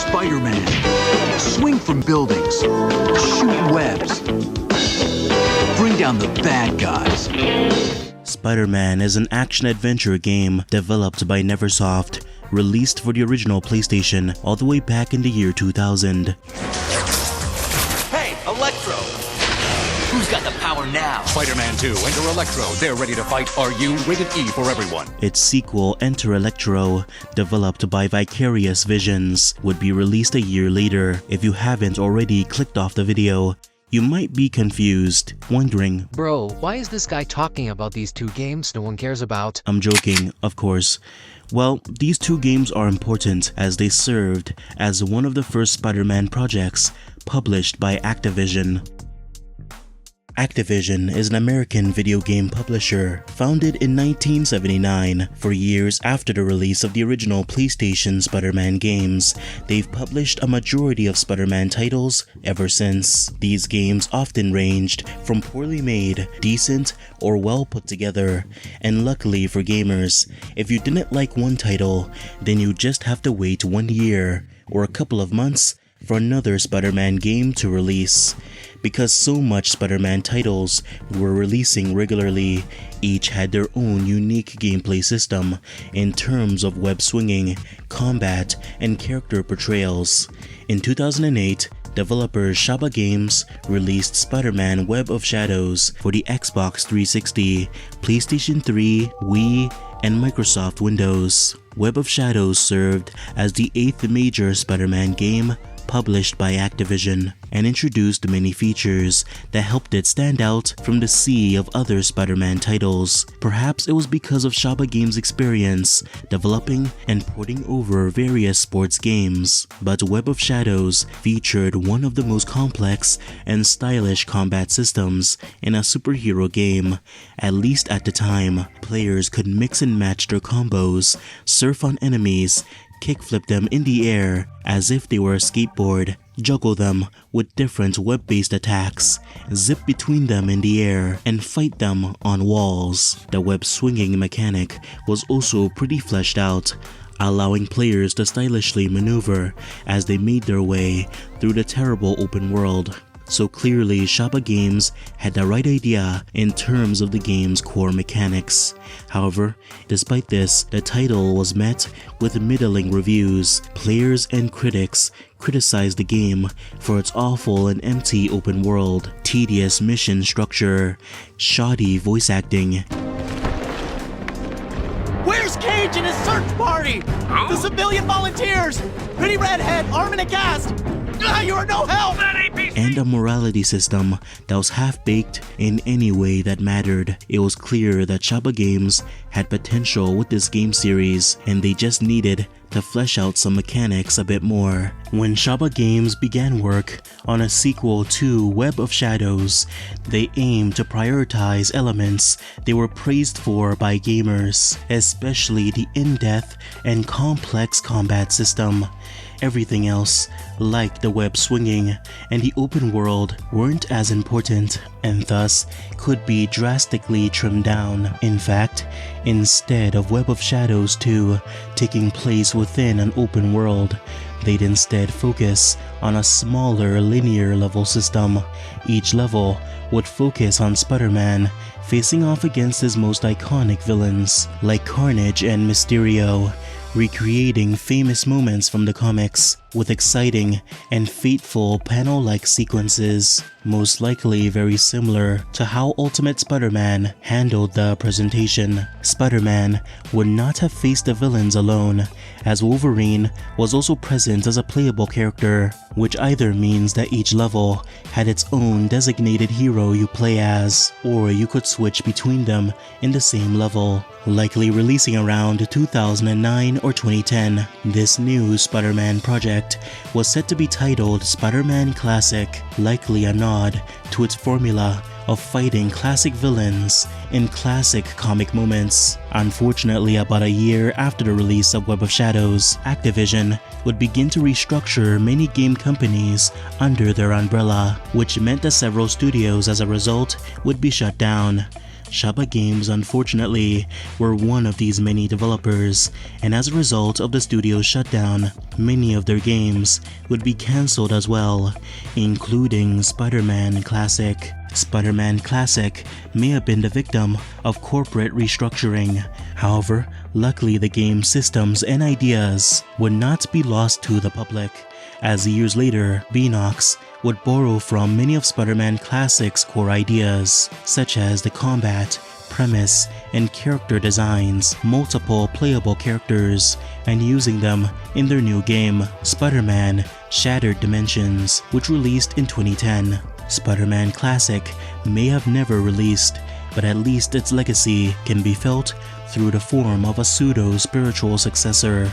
Spider-Man. Swing from buildings. Shoot webs. Bring down the bad guys. Spider-Man is an action-adventure game developed by Neversoft, released for the original PlayStation all the way back in the year 2000. Hey, Electro! Who's got the power now? Spider-Man 2, Enter Electro. They're ready to fight. Are you? Rated E for everyone. Its sequel, Enter Electro, developed by Vicarious Visions, would be released a year later. If you haven't already clicked off the video, you might be confused, wondering, "Bro, why is this guy talking about these two games no one cares about?" I'm joking, of course. Well, these two games are important as they served as one of the first Spider-Man projects published by Activision. Activision is an American video game publisher founded in 1979. For years after the release of the original PlayStation Spider-Man games, they've published a majority of Spider-Man titles ever since. These games often ranged from poorly made, decent, or well put together. And luckily for gamers, if you didn't like one title, then you just have to wait 1 year or a couple of months for another Spider-Man game to release. Because so much Spider-Man titles were releasing regularly, each had their own unique gameplay system in terms of web swinging, combat, and character portrayals. In 2008, developer Shaba Games released Spider-Man Web of Shadows for the Xbox 360, PlayStation 3, Wii, and Microsoft Windows. Web of Shadows served as the 8th major Spider-Man game published by Activision, and introduced many features that helped it stand out from the sea of other Spider-Man titles. Perhaps it was because of Shaba Games' experience developing and porting over various sports games, but Web of Shadows featured one of the most complex and stylish combat systems in a superhero game, at least at the time. Players could mix and match their combos, surf on enemies, kickflip them in the air as if they were a skateboard, juggle them with different web-based attacks, zip between them in the air, and fight them on walls. The web swinging mechanic was also pretty fleshed out, allowing players to stylishly maneuver as they made their way through the terrible open world. So clearly, Shaba Games had the right idea in terms of the game's core mechanics. However, despite this, the title was met with middling reviews. Players and critics criticized the game for its awful and empty open world, tedious mission structure, shoddy voice acting. Where's Cage and his search party? Who? The civilian volunteers! Pretty redhead, arm in a cast! You are no help! And a morality system that was half-baked in any way that mattered. It was clear that Shaba Games had potential with this game series, and they just needed to flesh out some mechanics a bit more. When Shaba Games began work on a sequel to Web of Shadows, they aimed to prioritize elements they were praised for by gamers, especially the in-depth and complex combat system. Everything else, like the web swinging and the open world, weren't as important, and thus could be drastically trimmed down. In fact, instead of Web of Shadows 2 taking place within an open world, they'd instead focus on a smaller linear level system. Each level would focus on Spider-Man facing off against his most iconic villains, like Carnage and Mysterio, recreating famous moments from the comics with exciting and fateful panel-like sequences, most likely very similar to how Ultimate Spider-Man handled the presentation. Spider-Man would not have faced the villains alone, as Wolverine was also present as a playable character, which either means that each level had its own designated hero you play as, or you could switch between them in the same level. Likely releasing around 2009 or 2010, this new Spider-Man project was set to be titled Spider-Man Classic, likely a nod to its formula of fighting classic villains in classic comic moments. Unfortunately, about a year after the release of Web of Shadows, Activision would begin to restructure many game companies under their umbrella, which meant that several studios as a result would be shut down. Shaba Games, unfortunately, were one of these many developers, and as a result of the studio's shutdown, many of their games would be cancelled as well, including Spider-Man Classic. Spider-Man Classic may have been the victim of corporate restructuring. However, luckily the game's systems and ideas would not be lost to the public, as years later, Beenox would borrow from many of Spider-Man Classic's core ideas, such as the combat, premise, and character designs, multiple playable characters, and using them in their new game, Spider-Man Shattered Dimensions, which released in 2010. Spider-Man Classic may have never released, but at least its legacy can be felt through the form of a pseudo-spiritual successor.